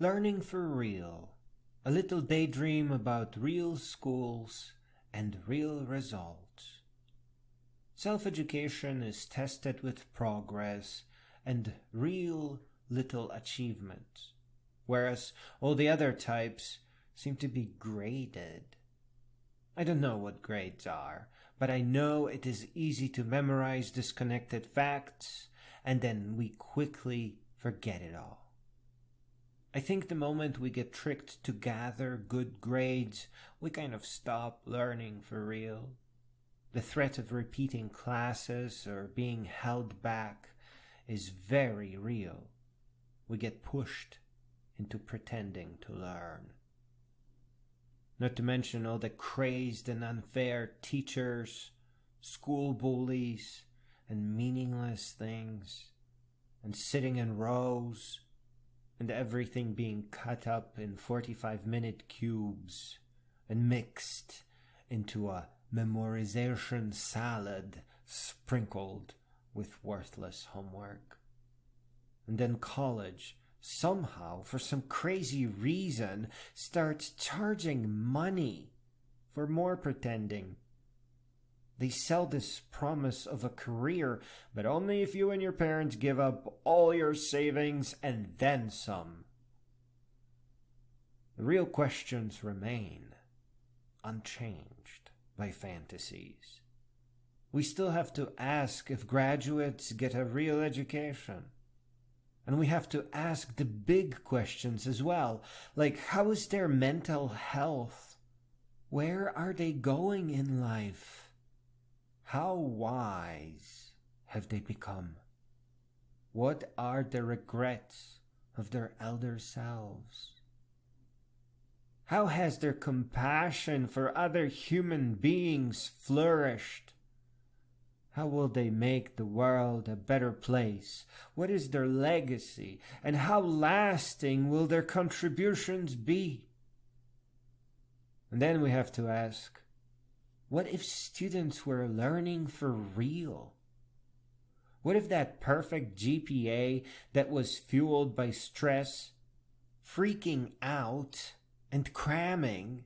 Learning for real. A little daydream about real schools and real results. Self-education is tested with progress and real little achievements, whereas all the other types seem to be graded. I don't know what grades are, but I know it is easy to memorize disconnected facts and then we quickly forget it all. I think the moment we get tricked to gather good grades, we kind of stop learning for real. The threat of repeating classes or being held back is very real. We get pushed into pretending to learn. Not to mention all the crazed and unfair teachers, school bullies, and meaningless things, and sitting in rows, and everything being cut up in 45-minute cubes and mixed into a memorization salad sprinkled with worthless homework. And then college, somehow, for some crazy reason, starts charging money for more pretending. They sell this promise of a career, but only if you and your parents give up all your savings and then some. The real questions remain unchanged by fantasies. We still have to ask if graduates get a real education. And we have to ask the big questions as well, like how is their mental health? Where are they going in life? How wise have they become? What are the regrets of their elder selves? How has their compassion for other human beings flourished? How will they make the world a better place? What is their legacy? And how lasting will their contributions be? And then we have to ask, what if students were learning for real? What if that perfect GPA that was fueled by stress, freaking out, and cramming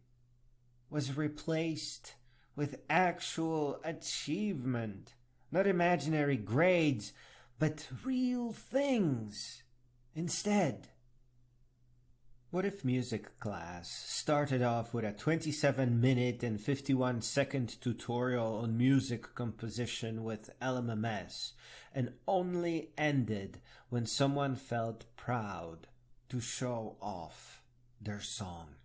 was replaced with actual achievement? Not imaginary grades, but real things instead. What if music class started off with a 27-minute and 51-second tutorial on music composition with LMMS and only ended when someone felt proud to show off their song?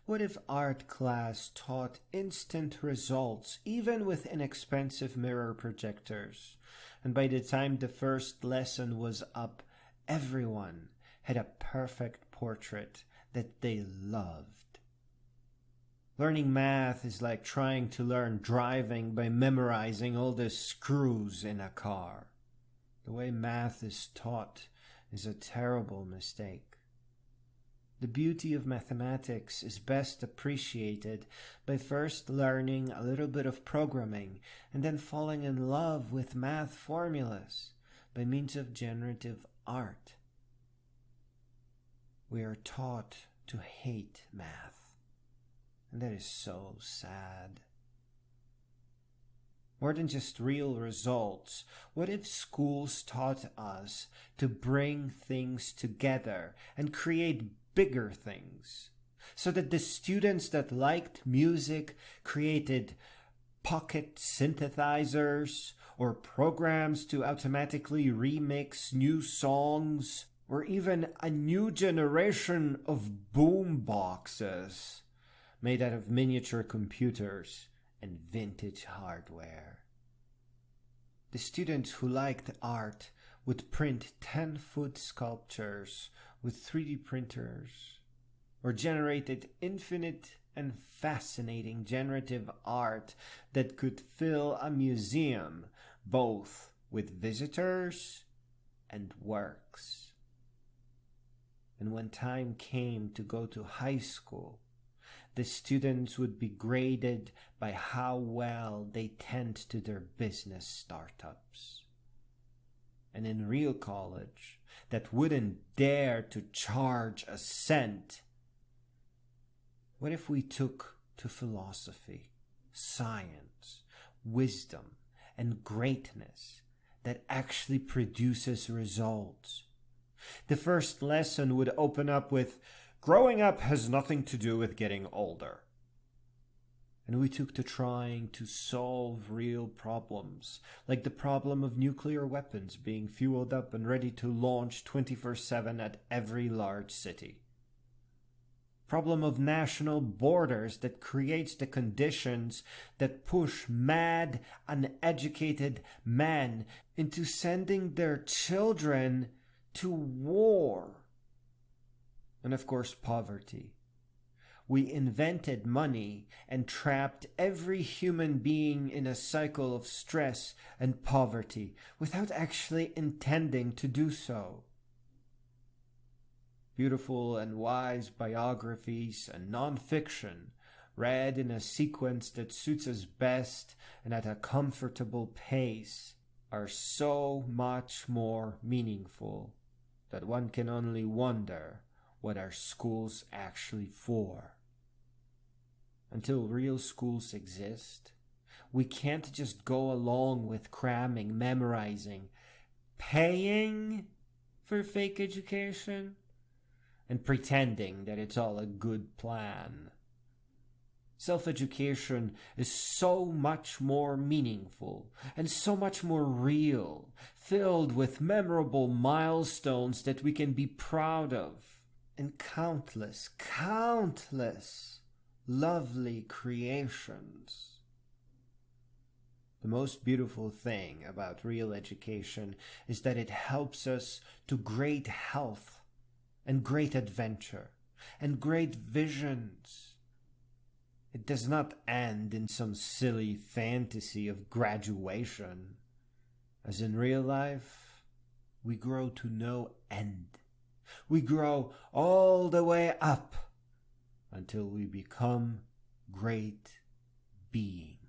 What if art class taught instant results even with inexpensive mirror projectors, and by the time the first lesson was up, everyone had a perfect portrait that they loved? Learning math is like trying to learn driving by memorizing all the screws in a car. The way math is taught is a terrible mistake. The beauty of mathematics is best appreciated by first learning a little bit of programming and then falling in love with math formulas by means of generative art. We are taught to hate math, and that is so sad. More than just real results, what if schools taught us to bring things together and create bigger things, so that the students that liked music created pocket synthesizers or programs to automatically remix new songs, or even a new generation of boom boxes made out of miniature computers and vintage hardware. The students who liked art would print 10-foot sculptures with 3D printers, or generated infinite and fascinating generative art that could fill a museum both with visitors and works. And when time came to go to high school, the students would be graded by how well they tend to their business startups. and in real college that wouldn't dare to charge a cent? What if we took to philosophy, science, wisdom, and greatness that actually produces results? The first lesson would open up with, growing up has nothing to do with getting older. And we took to trying to solve real problems, like the problem of nuclear weapons being fueled up and ready to launch 24/7 at every large city. Problem of national borders that creates the conditions that push mad, uneducated men into sending their children to war. And of course, poverty. We invented money and trapped every human being in a cycle of stress and poverty without actually intending to do so. Beautiful and wise biographies and non-fiction, read in a sequence that suits us best and at a comfortable pace, are so much more meaningful that one can only wonder what are schools actually for. Until real schools exist, we can't just go along with cramming, memorizing, paying for fake education, and pretending that it's all a good plan. Self-education is so much more meaningful and so much more real, filled with memorable milestones that we can be proud of, and countless lovely creations. The most beautiful thing about real education is that it helps us to great health and great adventure and great visions. It does not end in some silly fantasy of graduation. As in real life, we grow to no end. We grow all the way up until we become great beings.